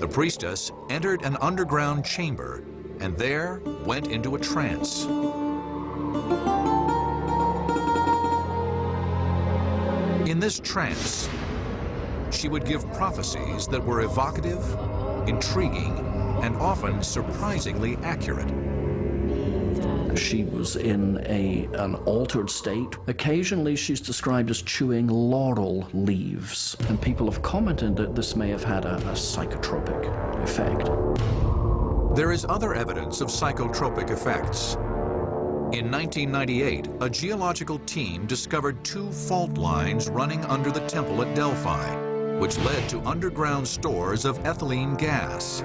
The priestess entered an underground chamber and there went into a trance. In this trance, she would give prophecies that were evocative, intriguing, and often surprisingly accurate. She was in an altered state. Occasionally she's described as chewing laurel leaves, and people have commented that this may have had a psychotropic effect. There is other evidence of psychotropic effects. In 1998, a geological team discovered 2 fault lines running under the temple at Delphi, which led to underground stores of ethylene gas.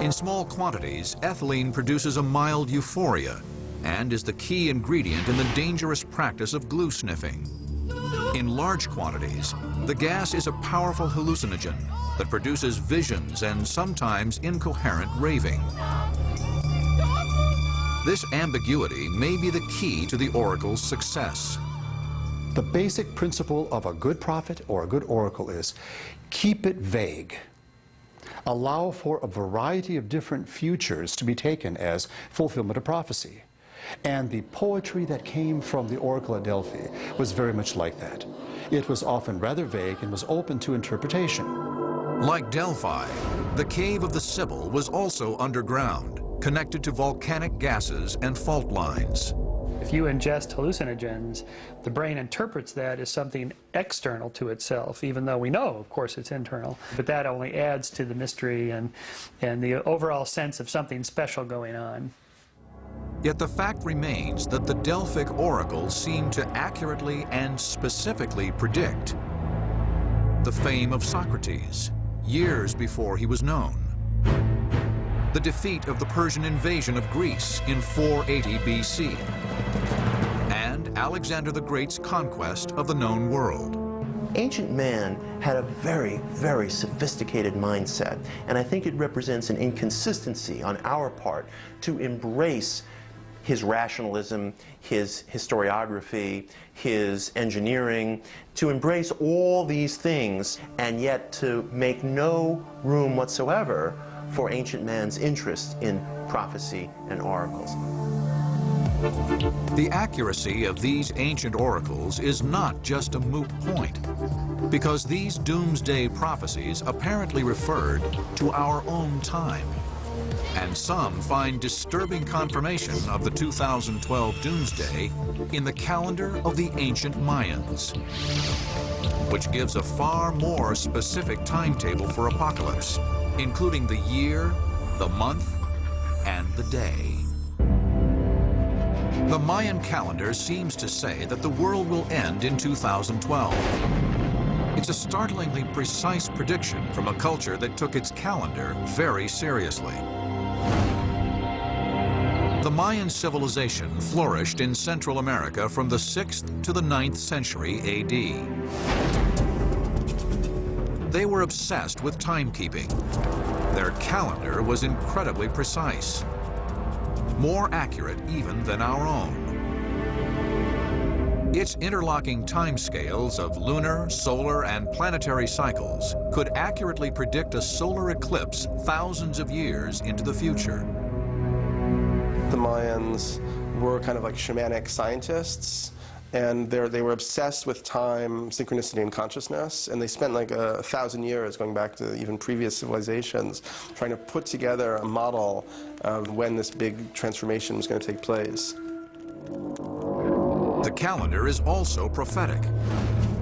In small quantities, ethylene produces a mild euphoria and is the key ingredient in the dangerous practice of glue sniffing. In large quantities, the gas is a powerful hallucinogen that produces visions and sometimes incoherent raving. This ambiguity may be the key to the oracle's success. The basic principle of a good prophet or a good oracle is keep it vague. Allow for a variety of different futures to be taken as fulfillment of prophecy. And the poetry that came from the oracle at Delphi was very much like that. It was often rather vague and was open to interpretation. Like Delphi, the Cave of the Sibyl was also underground, connected to volcanic gases and fault lines. If you ingest hallucinogens, the brain interprets that as something external to itself, even though we know, of course, it's internal. But that only adds to the mystery and the overall sense of something special going on. Yet the fact remains that the Delphic oracles seem to accurately and specifically predict the fame of Socrates, years before he was known, the defeat of the Persian invasion of Greece in 480 BC, and Alexander the Great's conquest of the known world. Ancient man had a very, very sophisticated mindset, and I think it represents an inconsistency on our part to embrace his rationalism, his historiography, his engineering, to embrace all these things, and yet to make no room whatsoever for ancient man's interest in prophecy and oracles. The accuracy of these ancient oracles is not just a moot point, because these doomsday prophecies apparently referred to our own time. And some find disturbing confirmation of the 2012 doomsday in the calendar of the ancient Mayans, which gives a far more specific timetable for apocalypse, including the year, the month, and the day. The Mayan calendar seems to say that the world will end in 2012. It's a startlingly precise prediction from a culture that took its calendar very seriously. The Mayan civilization flourished in Central America from the 6th to the 9th century AD. They were obsessed with timekeeping. Their calendar was incredibly precise, more accurate even than our own. Its interlocking timescales of lunar, solar, and planetary cycles could accurately predict a solar eclipse thousands of years into the future. The Mayans were kind of like shamanic scientists, and they were obsessed with time, synchronicity, and consciousness, and they spent like 1,000 years, going back to even previous civilizations, trying to put together a model of when this big transformation was going to take place. The calendar is also prophetic.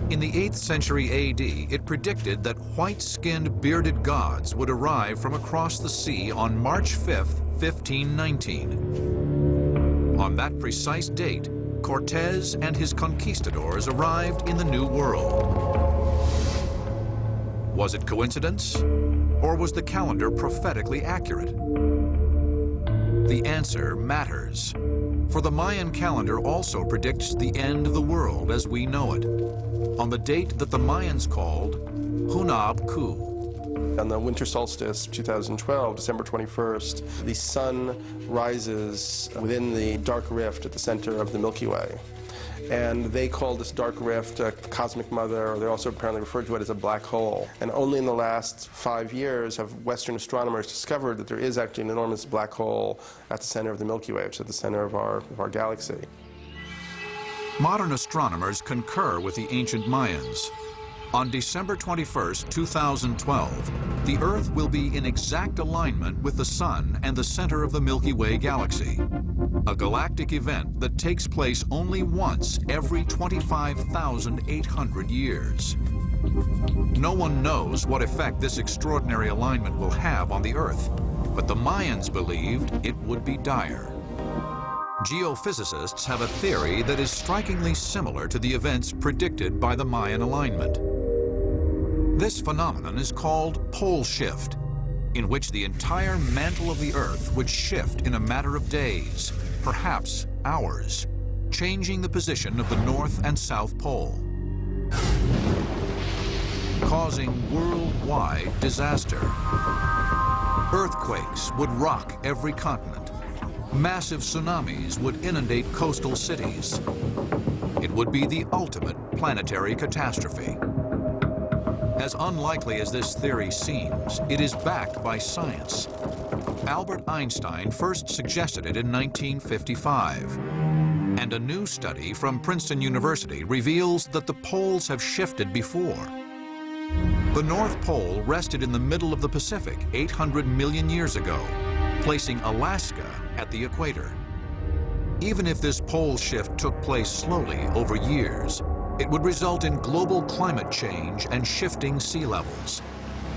In the 8th century AD, it predicted that white-skinned, bearded gods would arrive from across the sea on March 5th, 1519. On that precise date, Cortez and his conquistadors arrived in the New World. Was it coincidence, or was the calendar prophetically accurate? The answer matters, for the Mayan calendar also predicts the end of the world as we know it, on the date that the Mayans called Hunab Ku. On the winter solstice, 2012, December 21st, the sun rises within the dark rift at the center of the Milky Way. and they call this dark rift a cosmic mother, or they also apparently refer to it as a black hole. And only in the last 5 years have Western astronomers discovered that there is actually an enormous black hole at the center of the Milky Way, which is at the center of our galaxy. Modern astronomers concur with the ancient Mayans. On December 21, 2012, the Earth will be in exact alignment with the Sun and the center of the Milky Way galaxy, a galactic event that takes place only once every 25,800 years. No one knows what effect this extraordinary alignment will have on the Earth, but the Mayans believed it would be dire. Geophysicists have a theory that is strikingly similar to the events predicted by the Mayan alignment. This phenomenon is called pole shift, in which the entire mantle of the Earth would shift in a matter of days, perhaps hours, changing the position of the North and South Pole, causing worldwide disaster. Earthquakes would rock every continent. Massive tsunamis would inundate coastal cities. It would be the ultimate planetary catastrophe. As unlikely as this theory seems, it is backed by science. Albert Einstein first suggested it in 1955. And a new study from Princeton University reveals that the poles have shifted before. The North Pole rested in the middle of the Pacific 800 million years ago, placing Alaska at the equator. Even if this pole shift took place slowly over years, it would result in global climate change and shifting sea levels.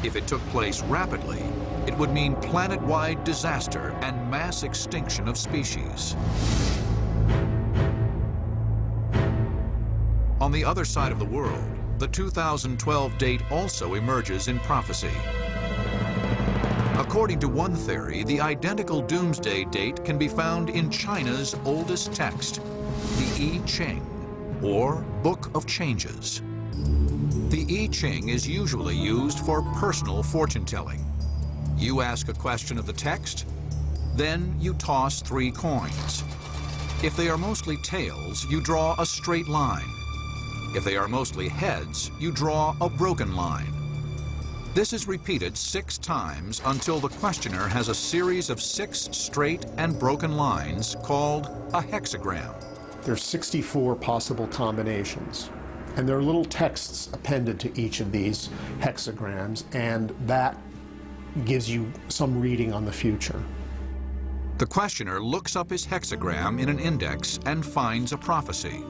If it took place rapidly, it would mean planet-wide disaster and mass extinction of species. On the other side of the world, the 2012 date also emerges in prophecy. According to one theory, the identical doomsday date can be found in China's oldest text, the I Ching, or Book of Changes. The I Ching is usually used for personal fortune-telling. You ask a question of the text, then you toss 3 coins. If they are mostly tails, you draw a straight line. If they are mostly heads, you draw a broken line. This is repeated 6 times until the questioner has a series of 6 straight and broken lines called a hexagram. There's 64 possible combinations, and there are little texts appended to each of these hexagrams, and that gives you some reading on the future. The questioner looks up his hexagram in an index and finds a prophecy.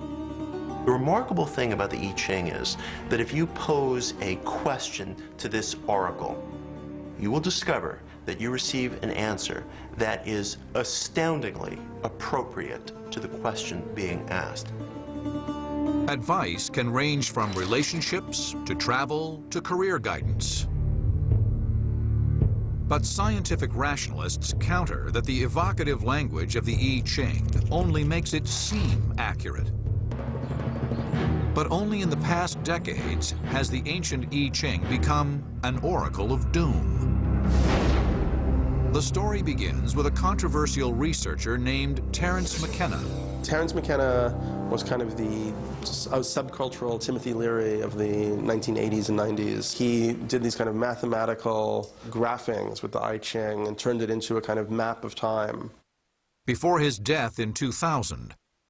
The remarkable thing about the I Ching is that if you pose a question to this oracle, you will discover that you receive an answer that is astoundingly appropriate to the question being asked. Advice can range from relationships to travel to career guidance. But scientific rationalists counter that the evocative language of the I Ching only makes it seem accurate. But only in the past decades has the ancient I Ching become an oracle of doom. The story begins with a controversial researcher named Terence McKenna. Terence McKenna was kind of the subcultural Timothy Leary of the 1980s and 90s. He did these kind of mathematical graphings with the I Ching and turned it into a kind of map of time. Before his death in 2000,